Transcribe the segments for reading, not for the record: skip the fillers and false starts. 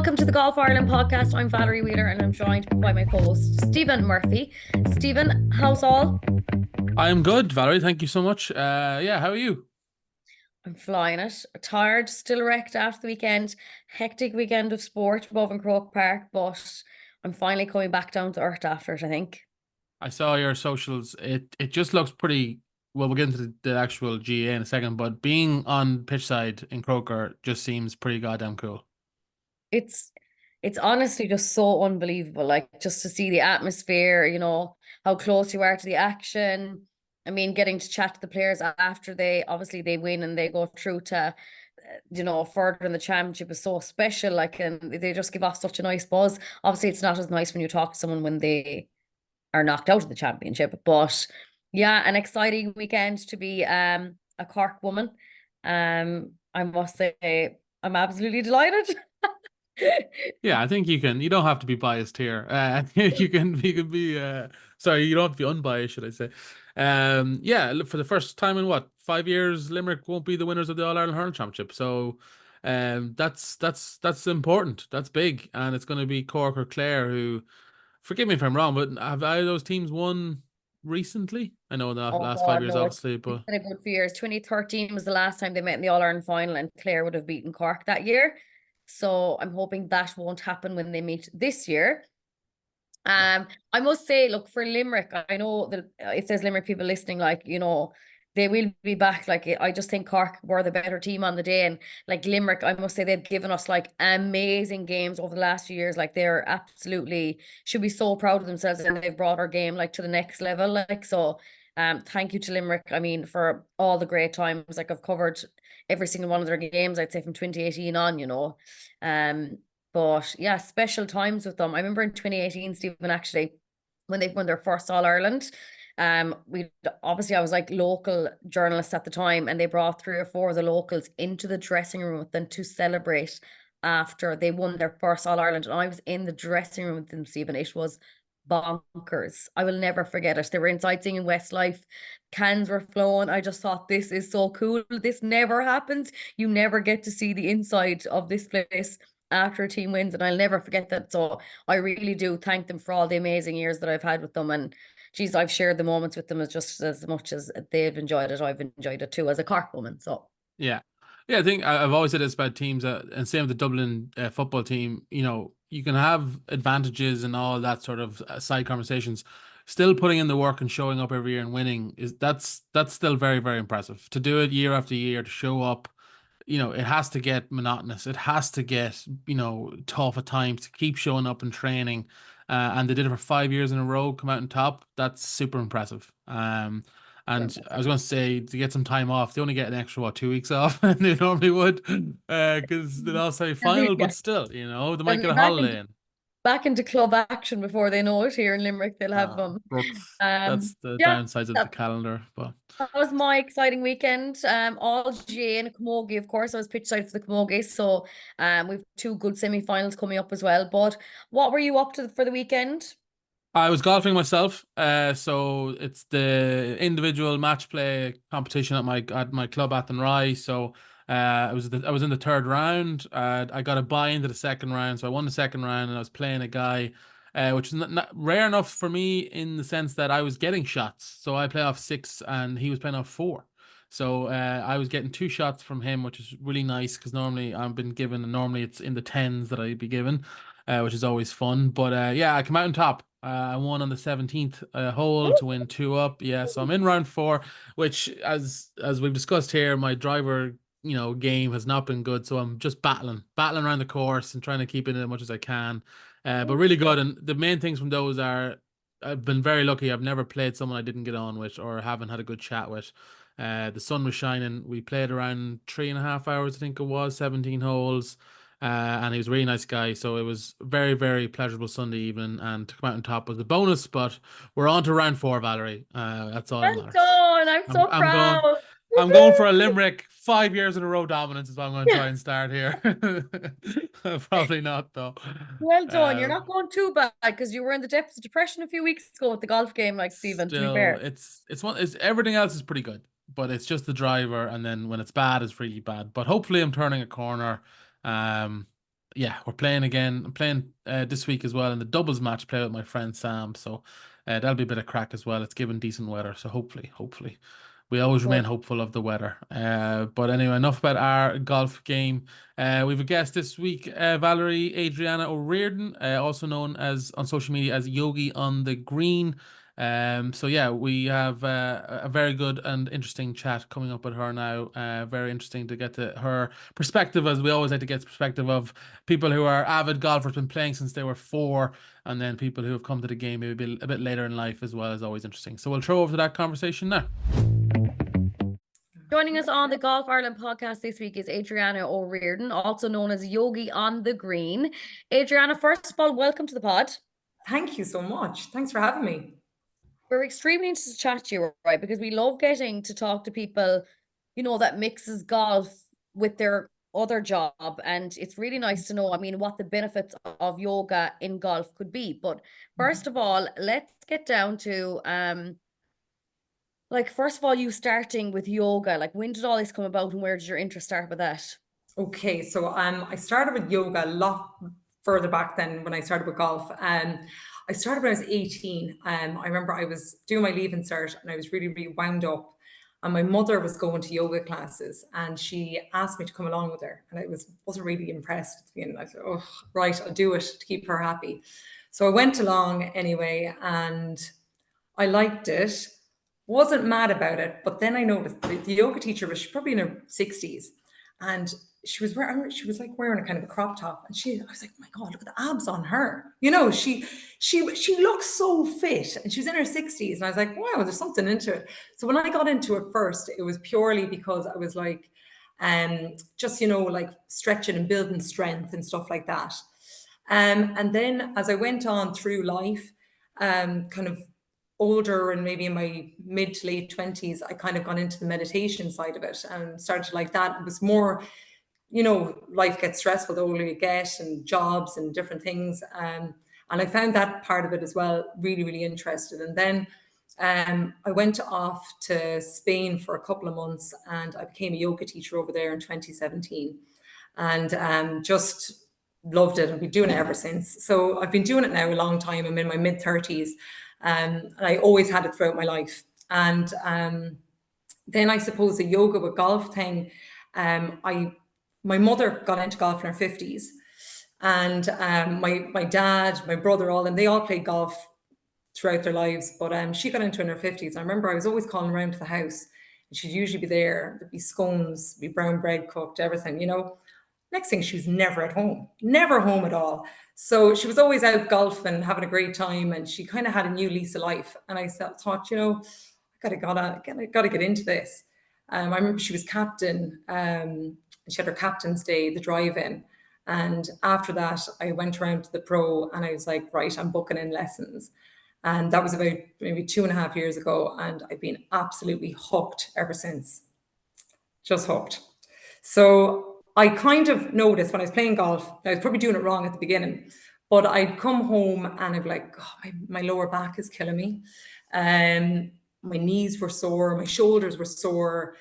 Welcome to the Golf Ireland podcast. I'm Valerie Wheeler and I'm joined by my co-host Stephen Murphy. Stephen, how's all? I am good, Valerie. Thank you so much. Yeah, how are you? I'm flying it. Tired, still wrecked after the weekend. Hectic weekend of sport above in Croke Park, but I'm finally coming back down to earth after it, I think. I saw your socials. It just looks pretty well. We'll get into the actual GA in a second, but being on pitch side in Croker just seems pretty goddamn cool. It's it's honestly just so unbelievable. Like just to see the atmosphere, how close you are to the action. I mean, getting to chat to the players after they win and they go through to further in the championship is so special. Like, and they just give off such a nice buzz. Obviously, it's not as nice when you talk to someone when they are knocked out of the championship, but yeah, an exciting weekend to be a Cork woman. I must say I'm absolutely delighted. Yeah, I think you can. You don't have to be biased here. You can be. Sorry, you don't have to be unbiased, should I say? Yeah. Look, for the first time in what 5 years, Limerick won't be the winners of the All Ireland Hurling Championship. So, that's important. That's big, and it's going to be Cork or Clare who. Forgive me if I'm wrong, but have either of those teams won recently? I know in the Oh last five God, years, no, obviously, it's but been a good few years. 2013 was the last time they met in the All Ireland final, and Clare would have beaten Cork that year. So I'm hoping that won't happen when they meet this year. yeah. I must say, look, for Limerick, I know that if there's Limerick people listening, like, they will be back. Like, I just think Cork were the better team on the day. And like Limerick, I must say they've given us like amazing games over the last few years. Like, they're absolutely should be so proud of themselves and they've brought our game like to the next level. Like, so thank you to Limerick. I mean, for all the great times. Like, I've covered every single one of their games, I'd say from 2018 on. Um, but yeah, special times with them. I remember in 2018, Stephen, actually, when they won their first All Ireland. We obviously I was like local journalist at the time, and they brought three or four of the locals into the dressing room with them to celebrate after they won their first All Ireland. And I was in the dressing room with them, Stephen. It was bonkers. I will never forget it. They were inside singing Westlife, cans were flowing. I just thought this is so cool. This never happens. You never get to see the inside of this place after a team wins, and I'll never forget that. So I really do thank them for all the amazing years that I've had with them. And geez, I've shared the moments with them as just as much as they've enjoyed it. I've enjoyed it too as a Cork woman. So Yeah. Yeah, I think I've always said this about teams, and same with the Dublin football team. You can have advantages and all that sort of side conversations. Still putting in the work and showing up every year and winning that's still very, very impressive. To do it year after year, to show up, it has to get monotonous. It has to get, tough at times to keep showing up and training. And they did it for 5 years in a row, come out on top. That's super impressive. And I was going to say to get some time off, they only get an extra, what, 2 weeks off than they normally would, because they lost semi-final, but yeah, still, they might they'll get be a back holiday into in. back into club action before they know it. Here in Limerick, they'll have them. That's the Yeah, downsides of the that, calendar. But that was my exciting weekend. All GA and Camogie, of course. I was pitch side for the Camogie, so we've two good semi-finals coming up as well. But what were you up to for the weekend? I was golfing myself, so it's the individual match play competition at my club Athenry. So I was in the third round. I got a buy into the second round, so I won the second round, and I was playing a guy, which is not rare enough for me in the sense that I was getting shots. So I play off six, and he was playing off four. So I was getting two shots from him, which is really nice because normally I've been given, and normally it's in the tens that I'd be given, which is always fun. But yeah, I come out on top. I won on the 17th hole to win two up. Yeah, so I'm in round four, which, as we've discussed here, my driver, game has not been good. So I'm just battling around the course and trying to keep it in as much as I can. But really good. And the main things from those are, I've been very lucky. I've never played someone I didn't get on with or haven't had a good chat with. The sun was shining. We played around 3.5 hours, I think it was, 17 holes. And he was a really nice guy. So it was very, very pleasurable Sunday evening, and to come out on top was a bonus. But we're on to round four, Valerie. That's all that Well matters. done. I'm I'm so I'm going proud. I'm going for Woohoo! a Limerick 5 years in a row dominance is what I'm going to try and start here. Probably not though. Well done. You're Um, not going too bad because you were in the depths of depression a few weeks ago with the golf game, like Stephen, to be Still, fair. it's everything else is pretty good, but it's just the driver, and then when it's bad, it's really bad. But hopefully, I'm turning a corner. Um, yeah, we're playing again. I'm playing this week as well in the doubles match play with my friend Sam. So that'll be a bit of crack as well. It's given decent weather, so hopefully. We always remain Good. hopeful of the weather. But anyway, enough about our golf game. We have a guest this week, Valerie Adriana O'Riordan, also known as on social media as Yogi on the Green. So yeah, we have a very good and interesting chat coming up with her now. Very interesting to get to her perspective, as we always like to get perspective of people who are avid golfers, been playing since they were 4, and then people who have come to the game maybe a bit later in life as well, is always interesting. So we'll throw over to that conversation now. Joining us on the Golf Ireland podcast this week is Adriana O'Riordan, also known as Yogi on the Green. Adriana, first of all, welcome to the pod. Thank you so much. Thanks for having me. We're extremely interested to chat to you, right? Because we love getting to talk to people, that mixes golf with their other job. And it's really nice to know, what the benefits of yoga in golf could be. But first of all, let's get down to, first of all, you starting with yoga. Like, when did all this come about and where did your interest start with that? Okay, so I started with yoga a lot further back than when I started with golf. I started when I was 18. I remember I was doing my leaving cert and I was really, really wound up. And my mother was going to yoga classes and she asked me to come along with her. And I wasn't really impressed at the beginning. I said, oh, right, I'll do it to keep her happy. So I went along anyway and I liked it. Wasn't mad about it, but then I noticed the yoga teacher was probably in her 60s, and she was wearing a kind of a crop top, and I was like, oh my God, look at the abs on her. She looks so fit, and she was in her 60s, and I was like, wow, there's something into it. So when I got into it first, it was purely because I was like, just like stretching and building strength and stuff like that. And then as I went on through life, kind of older and maybe in my mid to late 20s, I kind of got into the meditation side of it and started to like that. It was more, life gets stressful the older you get, and jobs and different things. And I found that part of it as well really, really interested. And then I went off to Spain for a couple of months and I became a yoga teacher over there in 2017, and just loved it. I've been doing it ever since. So I've been doing it now a long time. I'm in my mid 30s. And I always had it throughout my life. And then I suppose the yoga with golf thing, my mother got into golf in her 50s. And my dad, my brother, they all played golf throughout their lives. But she got into it in her 50s. I remember I was always calling around to the house. And she'd usually be there. There'd be scones, be brown bread cooked, everything, Next thing, she was never at home, never home at all. So she was always out golfing, having a great time, and she kind of had a new lease of life. And I thought, I gotta get into this. I remember she was captain. She had her captain's day, the drive-in, and after that, I went around to the pro, and I was like, right, I'm booking in lessons. And that was about maybe 2.5 years ago, and I've been absolutely hooked ever since. Just hooked. So I kind of noticed when I was playing golf, I was probably doing it wrong at the beginning, but I'd come home and I'd be like, oh, my lower back is killing me. My knees were sore, my shoulders were sore,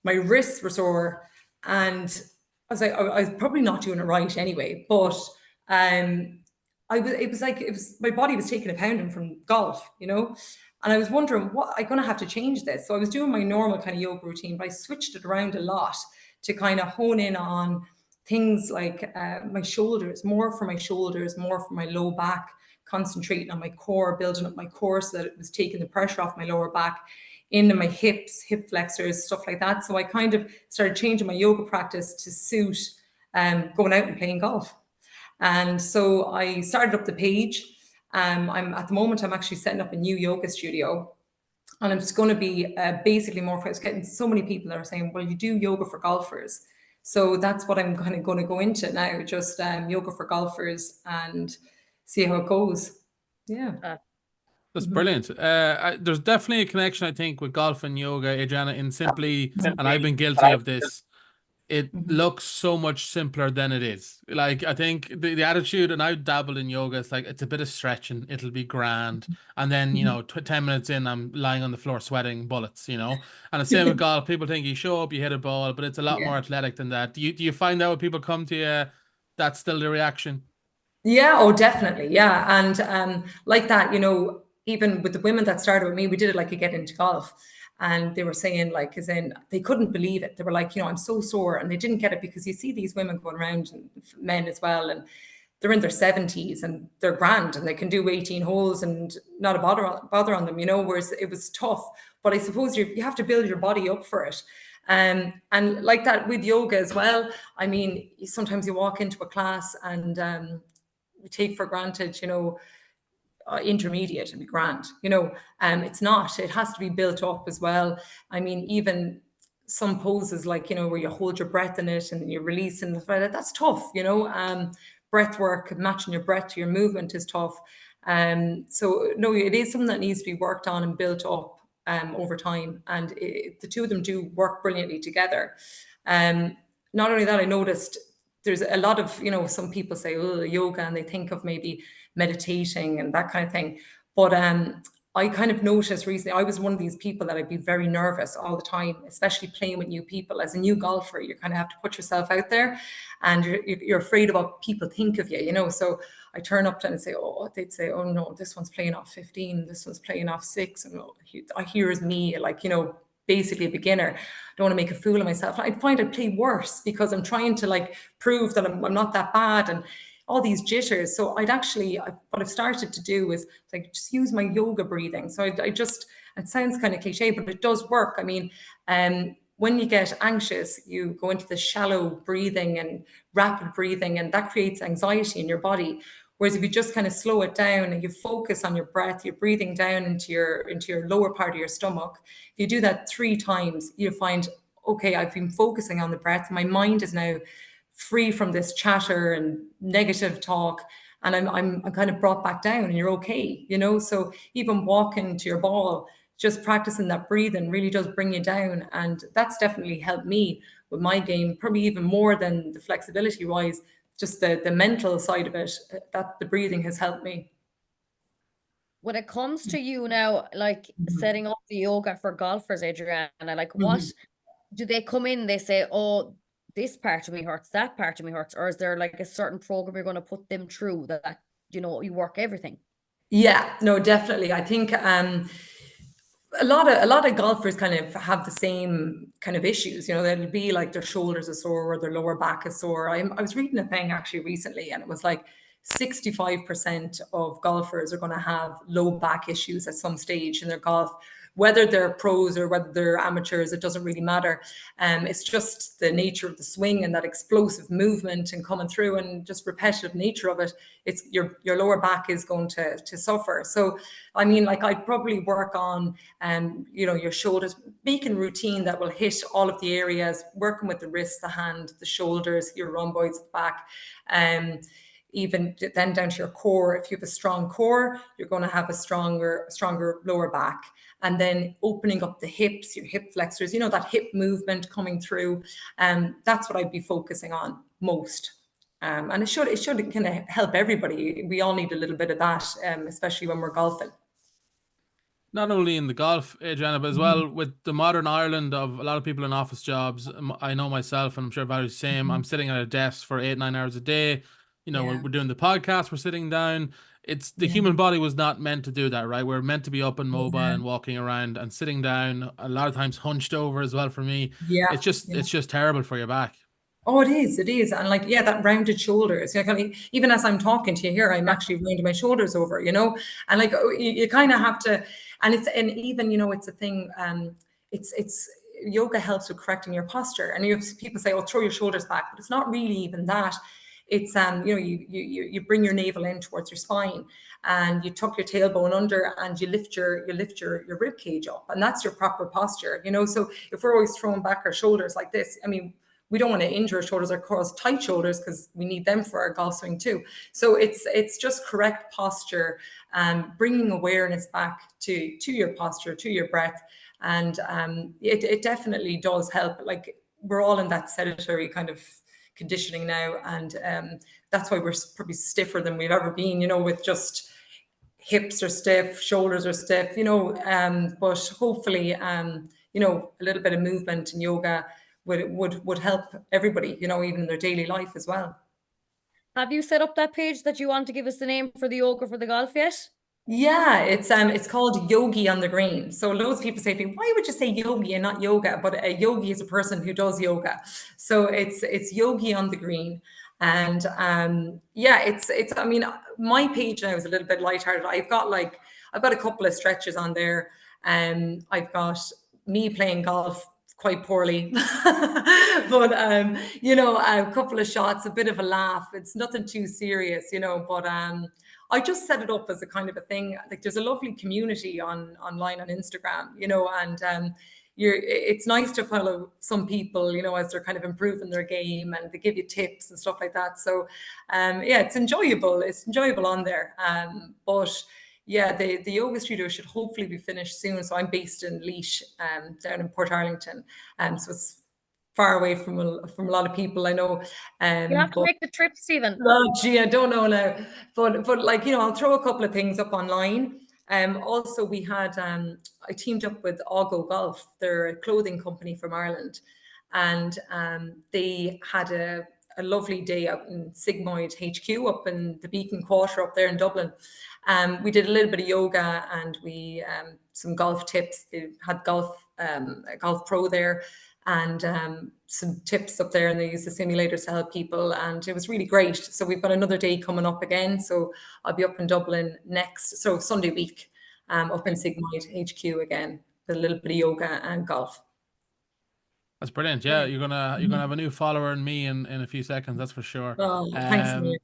my wrists were sore. And I was like, I was probably not doing it right anyway, but my body was taking a pounding from golf, and I was wondering, what I'm going to have to change this. So I was doing my normal kind of yoga routine, but I switched it around a lot to kind of hone in on things like my shoulders, more for my shoulders, more for my low back, concentrating on my core, building up my core so that it was taking the pressure off my lower back, into my hips, hip flexors, stuff like that. So I kind of started changing my yoga practice to suit going out and playing golf. And so I started up the page. I'm actually setting up a new yoga studio. And I'm just going to be basically more focused. Getting so many people that are saying, well, you do yoga for golfers. So that's what I'm kind of going to go into now, just yoga for golfers, and see how it goes. Yeah. That's brilliant. There's definitely a connection, I think, with golf and yoga, Adriana, in simply, and I've been guilty of this, it looks so much simpler than it is. Like, I think the attitude, and I dabbled in yoga, it's like, it's a bit of stretching, it'll be grand. And then, 10 minutes in, I'm lying on the floor sweating bullets, And the same with golf, people think you show up, you hit a ball, but it's a lot more athletic than that. Do you find that when people come to you, that's still the reaction. Yeah, oh, definitely. Yeah. And like that, you know, even with the women that started with me, we did it like you get into golf. And they were saying, like, as in, they couldn't believe it. They were like, you know, I'm so sore. And they didn't get it because you see these women going around, and men as well, and they're in their 70s and they're grand and they can do 18 holes and not a bother on them, you know, whereas it was tough. But I suppose you have to build your body up for it. And like that with yoga as well. I mean, sometimes you walk into a class and we take for granted, you know, intermediate and be grand, you know. It's not. It has to be built up as well. I mean, even some poses like, you know, where you hold your breath in it and you release and that's tough, you know. Breath work, matching your breath to your movement is tough. So no, it is something that needs to be worked on and built up over time. And the two of them do work brilliantly together. Not only that, I noticed there's a lot of, you know, some people say, oh, yoga, and they think of maybe meditating and that kind of thing. But I kind of noticed recently, I was one of these people that I'd be very nervous all the time, especially playing with new people. As a new golfer, you kind of have to put yourself out there, and you're afraid of what people think of you, you know. So I turn up to and say, oh, they'd say, oh no, this one's playing off 15, this one's playing off 6. And I hear as me, like, you know, basically a beginner. I don't want to make a fool of myself. I find I play worse because I'm trying to like prove that I'm not that bad and all these jitters. So what I've started to do is like just use my yoga breathing. So I just, it sounds kind of cliche, but it does work. I mean, when you get anxious, you go into the shallow breathing and rapid breathing, and that creates anxiety in your body. Whereas if you just kind of slow it down and you focus on your breath, you're breathing down into your lower part of your stomach. If you do that 3 times, you'll find, okay, I've been focusing on the breath. My mind is now free from this chatter and negative talk, and I'm kind of brought back down, and you're okay, you know. So even walking to your ball, just practicing that breathing really does bring you down, and that's definitely helped me with my game, probably even more than the flexibility wise. Just the mental side of it, that the breathing has helped me. When it comes to you now, like setting up the yoga for golfers, Adriana, like what do they come in? They say, oh, this part of me hurts, that part of me hurts, or is there like a certain program you're going to put them through that you know you work everything? Yeah, no, definitely. I think a lot of golfers kind of have the same kind of issues. You know, they'll be like their shoulders are sore or their lower back is sore. I was reading a thing actually recently, and it was like 65% of golfers are going to have low back issues at some stage in their golf, whether they're pros or whether they're amateurs. It doesn't really matter. It's just the nature of the swing and that explosive movement and coming through, and just repetitive nature of it. It's your lower back is going to suffer. So I mean, like, I'd probably work on you know, your shoulders, making routine that will hit all of the areas, working with the wrist, the hand, the shoulders, your rhomboids at the back, even then down to your core. If you have a strong core, you're going to have a stronger lower back. And then opening up the hips, your hip flexors, you know, that hip movement coming through. That's what I'd be focusing on most. And it should kind of help everybody. We all need a little bit of that, especially when we're golfing. Not only in the golf, Adriana, but as well with the modern Ireland of a lot of people in office jobs. I know myself, and I'm sure Valerie's the same. I'm sitting at a desk for 8-9 hours a day. You know, we're doing the podcast, we're sitting down. It's the human body was not meant to do that, right? We're meant to be up and mobile and walking around, and sitting down a lot of times hunched over as well for me. It's just terrible for your back. Oh, it is. It is. And like, yeah, that rounded shoulders. You know, even as I'm talking to you here, I'm actually rounding my shoulders over, you know, and like, you kind of have to, and even, you know, it's a thing, it's yoga helps with correcting your posture. And you have people say, oh, throw your shoulders back, but it's not really even that. It's, you know, you bring your navel in towards your spine, and you tuck your tailbone under, and you lift your rib cage up, and that's your proper posture, you know. So if we're always throwing back our shoulders like this, I mean, we don't want to injure our shoulders or cause tight shoulders, because we need them for our golf swing too. So it's just correct posture, bringing awareness back to your posture, to your breath. And it definitely does help. Like, we're all in that sedentary kind of conditioning now, and that's why we're probably stiffer than we've ever been, you know, with just hips are stiff, shoulders are stiff, you know, but hopefully, you know, a little bit of movement in yoga would help everybody, you know, even in their daily life as well. Have you set up that page that you want to give us the name for the yoga for the golf yet? Yeah, it's called Yogi on the Green. So loads of people say to me, why would you say yogi and not yoga? But a yogi is a person who does yoga. So it's Yogi on the Green. And yeah, it's I mean, my page now is a little bit lighthearted. I've got a couple of stretches on there. I've got me playing golf quite poorly. But you know, a couple of shots, a bit of a laugh. It's nothing too serious, you know, but I just set it up as a kind of a thing. Like there's a lovely community online on Instagram, you know, and it's nice to follow some people, you know, as they're kind of improving their game and they give you tips and stuff like that. So yeah, it's enjoyable. It's enjoyable on there. But yeah, the yoga studio should hopefully be finished soon. So I'm based in Laois, down in Portarlington. So it's far away from a lot of people I know. You have to make the trip, Stephen. Oh, gee, I don't know now, but like, you know, I'll throw a couple of things up online. Also, we had I teamed up with Augo Golf. They're a clothing company from Ireland, and they had a lovely day out in Sigmoid HQ up in the Beacon Quarter up there in Dublin. We did a little bit of yoga and we some golf tips. They had a golf pro there, and some tips up there, and they use the simulators to help people, and it was really great. So we've got another day coming up again, so I'll be up in Dublin so Sunday week, up in Sigmoid HQ again with a little bit of yoga and golf. That's brilliant. Yeah, you're gonna have a new follower in me in a few seconds, that's for sure. Oh, thanks, Mary.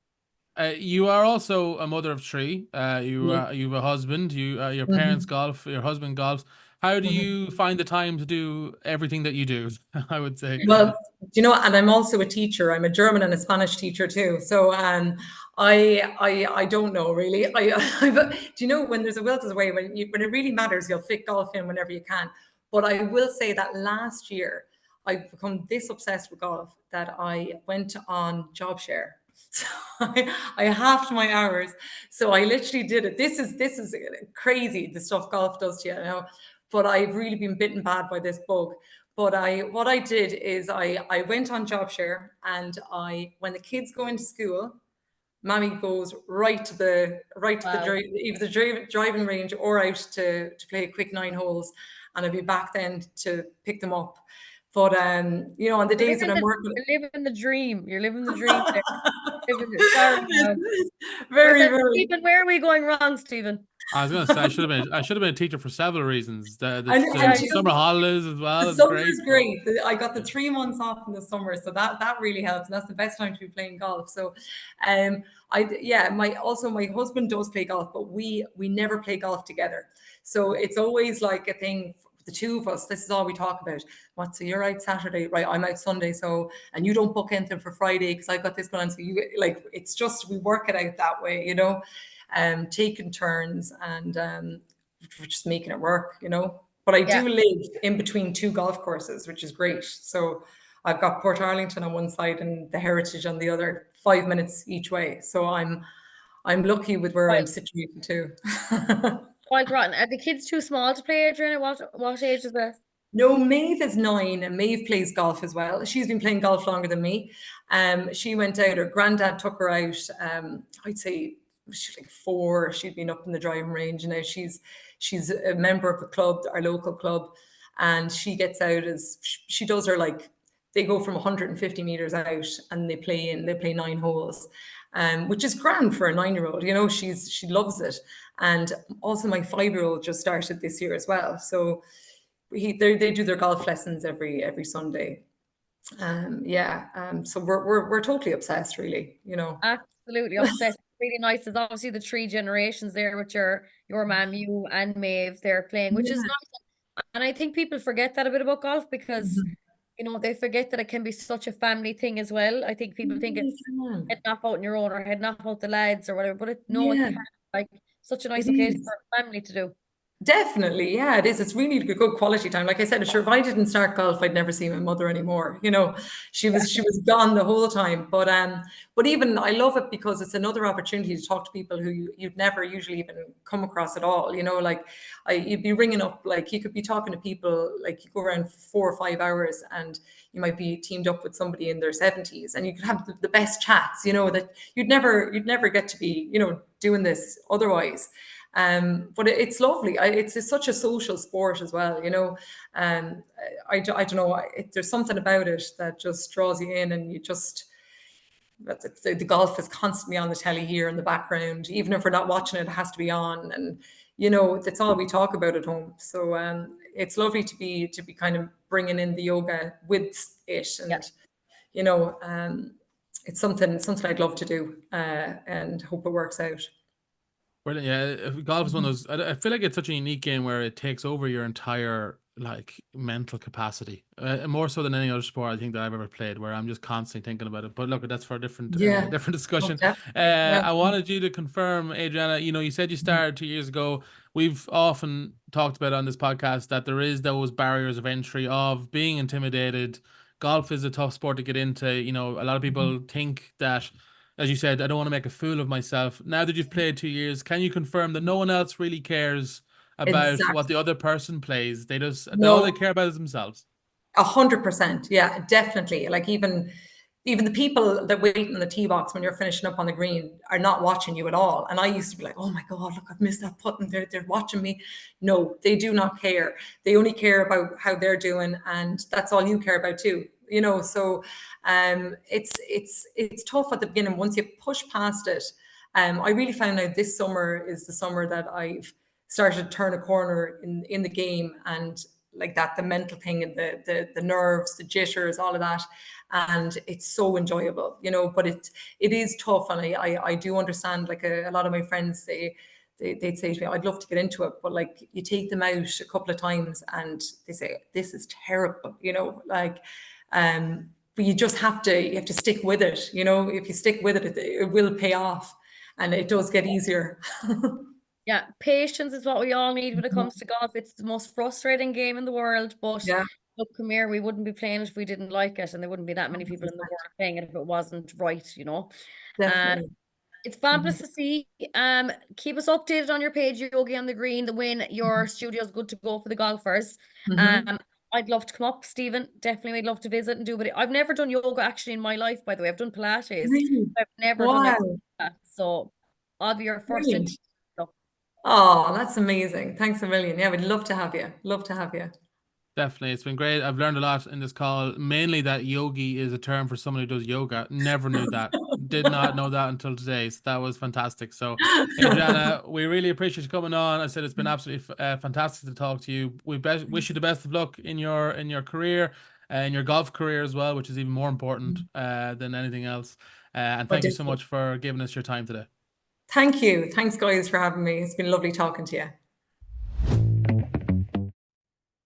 You are also a mother of three. You have a husband. Your parents golf. Your husband golfs. How do you find the time to do everything that you do? I would say. Well, you know, and I'm also a teacher. I'm a German and a Spanish teacher too. So I don't know really. Do you know, when there's a will, there's a way. When it really matters, you'll fit golf in whenever you can. But I will say that last year I've become this obsessed with golf that I went on job share. So I halved my hours. So I literally did it. This is crazy, the stuff golf does to you, you know. But I've really been bitten bad by this bug. But what I did is I went on job share, and when the kids go into school, Mammy goes right to the either the driving range or out to play a quick 9 holes, and I'll be back then to pick them up. But you know, on the days that I'm working, you're living the dream. You're living the dream. Sorry, very. Stephen, where are we going wrong, Stephen? I was gonna say I should have been a teacher for several reasons. The summer holidays as well. The summer is great. I got the 3 months off in the summer, so that really helps. And that's the best time to be playing golf. So, my husband does play golf, but we never play golf together. So it's always like a thing. The two of us, this is all we talk about. So you're out Saturday, right? I'm out Sunday, so, and you don't book anything for Friday because I've got this going on. So you, like, it's just, we work it out that way, you know, taking turns, and we're just making it work, you know. But I do live in between 2 golf courses, which is great. So I've got Portarlington on one side and the Heritage on the other, 5 minutes each way. So I'm lucky with where I'm situated too. Wild rotten. Are the kids too small to play, Adriana? What age is that? No, Maeve is 9, and Maeve plays golf as well. She's been playing golf longer than me. She went out, her granddad took her out, I'd say she's like 4. She'd been up in the driving range, and now she's a member of a club, our local club, and she gets out she does her, like, they go from 150 meters out and they play 9 holes. Which is grand for a 9-year-old, you know. She loves it. And also my 5-year-old just started this year as well, so they do their golf lessons every Sunday. So we're totally obsessed, really, you know. Absolutely obsessed. Really nice. There's obviously the 3 generations there with your mom, you and Maeve, they're playing, which is nice. And I think people forget that a bit about golf because you know, they forget that it can be such a family thing as well. I think people think it's heading off out on your own or heading off out the lads or whatever, but it can, like, such a nice occasion for a family to do. Definitely, yeah, it is. It's really good quality time. Like I said, sure, if I didn't start golf, I'd never see my mother anymore. You know, she was gone the whole time. But even I love it because it's another opportunity to talk to people who you'd never usually even come across at all. You know, like you'd be ringing up, like you could be talking to people, like you go around for 4 or 5 hours, and you might be teamed up with somebody in their 70s, and you could have the best chats. You know, that you'd never get to be, doing this otherwise. But it's lovely. It's such a social sport as well, I don't know. There's something about it that just draws you in, and the golf is constantly on the telly here in the background. Even if we're not watching it, it has to be on, and that's all we talk about at home. So it's lovely to be kind of bringing in the yoga with it, and it's something I'd love to do, and hope it works out. Brilliant. Yeah, golf is one of those. I feel like it's such a unique game where it takes over your entire like mental capacity, more so than any other sport I think that I've ever played, where I'm just constantly thinking about it. But look, that's for a different Yeah. different discussion. Definitely. Yeah. I wanted you to confirm, Adriana. You said you started 2 years ago. We've often talked about on this podcast that there is those barriers of entry of being intimidated. Golf is a tough sport to get into. A lot of people think that, as you said, I don't want to make a fool of myself. Now that you've played 2 years, can you confirm that no one else really cares about Exactly. what the other person plays? All they care about is themselves. 100%. Yeah, definitely. Like even the people that wait in the tee box when you're finishing up on the green are not watching you at all. And I used to be like, oh my God, look, I've missed that putt and they're watching me. No, they do not care. They only care about how they're doing, and that's all you care about too. So it's tough at the beginning. Once you push past it, I really found out this summer is the summer that I've started to turn a corner in the game, and like that, the mental thing and the nerves, the jitters, all of that. And it's so enjoyable, but it is tough. And I do understand, like a lot of my friends they'd say to me, I'd love to get into it, but like you take them out a couple of times and they say, this is terrible, but you just have to stick with it. If you stick with it, it will pay off, and it does get easier. Yeah, patience is what we all need when it comes to golf. It's the most frustrating game in the world, but Yeah. look, come here, we wouldn't be playing it if we didn't like it, and there wouldn't be that many people in the world playing it if it wasn't right, Definitely. It's fabulous to see. Keep us updated on your page, Yogi on the Green, when your studio's good to go for the golfers. I'd love to come up, Stephen. Definitely, I'd love to visit and do. But I've never done yoga actually in my life. By the way, I've done Pilates. Really? I've never done anything like that. So I'll be your first. Brilliant. Oh, that's amazing. Thanks a million. Yeah, we'd love to have you. Love to have you. Definitely. It's been great. I've learned a lot in this call, mainly that yogi is a term for someone who does yoga. Never knew that. Did not know that until today. So that was fantastic. So, Adriana, we really appreciate you coming on. I said it's been absolutely fantastic to talk to you. We wish you the best of luck in your career, in your golf career as well, which is even more important than anything else. And thank you so much for giving us your time today. Thank you. Thanks, guys, for having me. It's been lovely talking to you.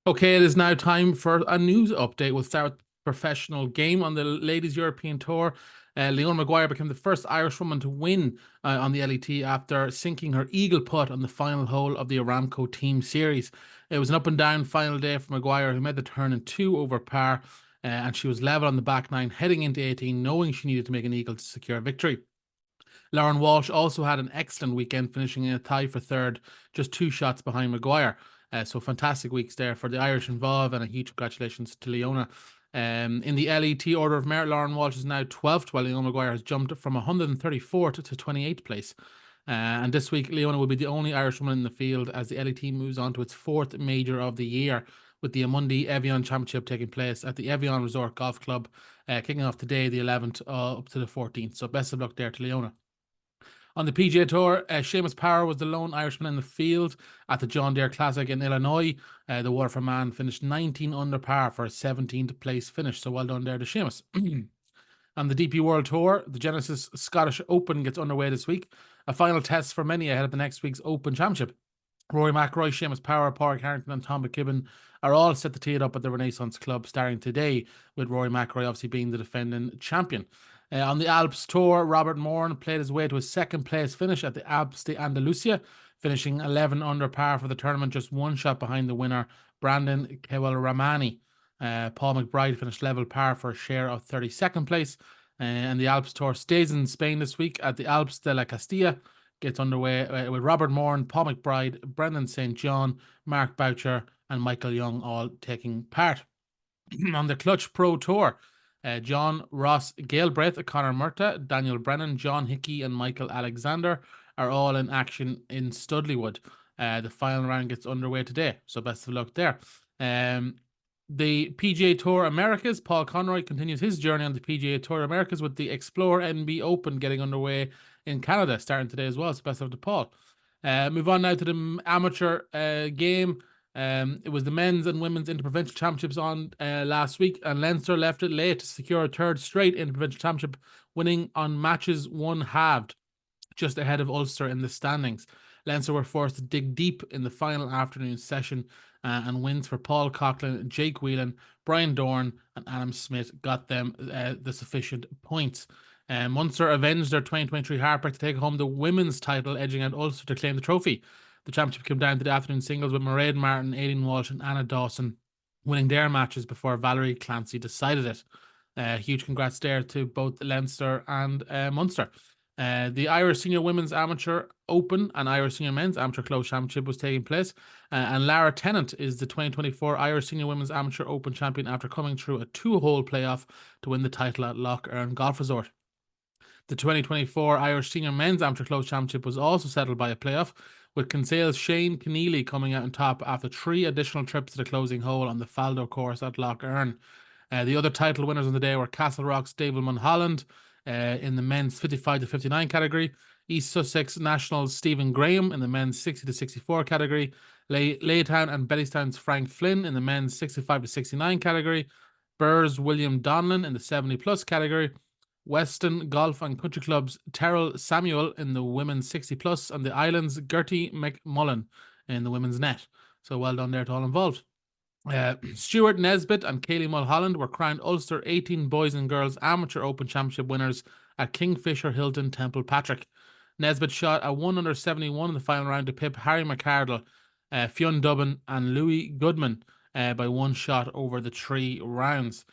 Okay, it is now time for a news update. We'll start with the professional game on the Ladies European Tour. Leona Maguire became the first Irishwoman to win on the LET after sinking her eagle putt on the final hole of the Aramco Team Series. It was an up and down final day for Maguire, who made the turn in 2 over par, and she was level on the back 9 heading into 18, knowing she needed to make an eagle to secure victory. Lauren Walsh also had an excellent weekend, finishing in a tie for third, just 2 shots behind Maguire. So fantastic weeks there for the Irish involved, and a huge congratulations to Leona. In the LET order of merit, Lauren Walsh is now 12th, while Leona Maguire has jumped from 134th to 28th place. And this week, Leona will be the only Irishwoman in the field as the LET moves on to its 4th major of the year, with the Amundi Evian Championship taking place at the Evian Resort Golf Club, kicking off today, the 11th, up to the 14th. So best of luck there to Leona. On the PGA Tour, Seamus Power was the lone Irishman in the field at the John Deere Classic in Illinois. The Waterford man finished 19 under par for a 17th place finish, so well done there to Seamus. On the DP World Tour, the Genesis Scottish Open gets underway this week, a final test for many ahead of the next week's Open Championship. Rory McIlroy, Seamus Power, Pádraig Harrington and Tom McKibben are all set to tee it up at the Renaissance Club starting today, with Rory McIlroy obviously being the defending champion. On the Alps Tour, Robert Moran played his way to his 2nd place finish at the Alps de Andalusia, finishing 11 under par for the tournament, just one shot behind the winner, Brandon Kewalramani. Paul McBride finished level par for a share of 32nd place. And the Alps Tour stays in Spain this week at the Alps de la Castilla. Gets underway with Robert Moran, Paul McBride, Brendan St. John, Mark Boucher, and Michael Young all taking part. On the Clutch Pro Tour, John Ross Galbraith, Conor Murtagh, Daniel Brennan, John Hickey, and Michael Alexander are all in action in Studleywood. The final round gets underway today, so best of luck there. The PGA Tour Americas, Paul Conroy continues his journey on the PGA Tour Americas with the Explore NB Open getting underway in Canada, starting today as well. So best of luck to Paul. Move on now to the amateur game. It was the men's and women's Interprovincial Championships on last week, and Leinster left it late to secure a third straight Interprovincial Championship, winning on matches one halved, just ahead of Ulster in the standings. Leinster were forced to dig deep in the final afternoon session, and wins for Paul Coughlin, Jake Whelan, Brian Dorn, and Adam Smith got them the sufficient points. Munster avenged their 2023 heartbreak to take home the women's title, edging out Ulster to claim the trophy. The championship came down to the afternoon singles with Mairead Martin, Aileen Walsh, and Anna Dawson winning their matches before Valerie Clancy decided it. Huge congrats there to both Leinster and Munster. The Irish Senior Women's Amateur Open and Irish Senior Men's Amateur Close Championship was taking place, and Lara Tennant is the 2024 Irish Senior Women's Amateur Open champion after coming through a 2-hole playoff to win the title at Lough Erne Golf Resort. The 2024 Irish Senior Men's Amateur Close Championship was also settled by a playoff, with Kinsale's Shane Keneally coming out on top after 3 additional trips to the closing hole on the Faldo course at Lough Erne. The other title winners on the day were Castle Rock's David Mulholland in the men's 55 to 59 category, East Sussex National's Stephen Graham in the men's 60 to 64 category, Laytown and Bellystown's Frank Flynn in the men's 65 to 69 category, Burr's William Donlan in the 70 plus category, Weston Golf and Country Club's Terrell Samuel in the women's 60 plus, and the Island's Gertie McMullen in the women's net. So well done there to all involved. Stuart Nesbitt and Kaylee Mulholland were crowned Ulster 18 Boys and Girls Amateur Open Championship winners at Kingfisher Hilton Temple Patrick. Nesbitt shot a 171 in the final round to pip Harry McCardle, Fionn Dubin, and Louis Goodman by one shot over the 3 rounds.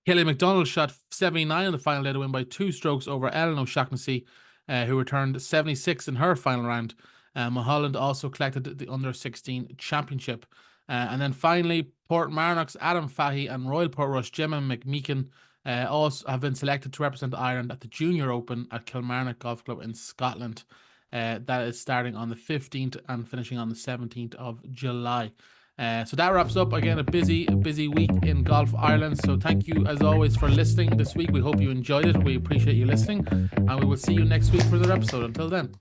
Kelly McDonald shot 79 in the final day to win by 2 strokes over Ellen O'Shaughnessy, who returned 76 in her final round. Mulholland also collected the Under-16 Championship. And then finally, Port Marnock's Adam Fahy and Royal Portrush Gemma McMeekin also have been selected to represent Ireland at the Junior Open at Kilmarnock Golf Club in Scotland. That is starting on the 15th and finishing on the 17th of July. So that wraps up, again, a busy week in Golf Ireland. So thank you, as always, for listening this week. We hope you enjoyed it. We appreciate you listening. And we will see you next week for another episode. Until then.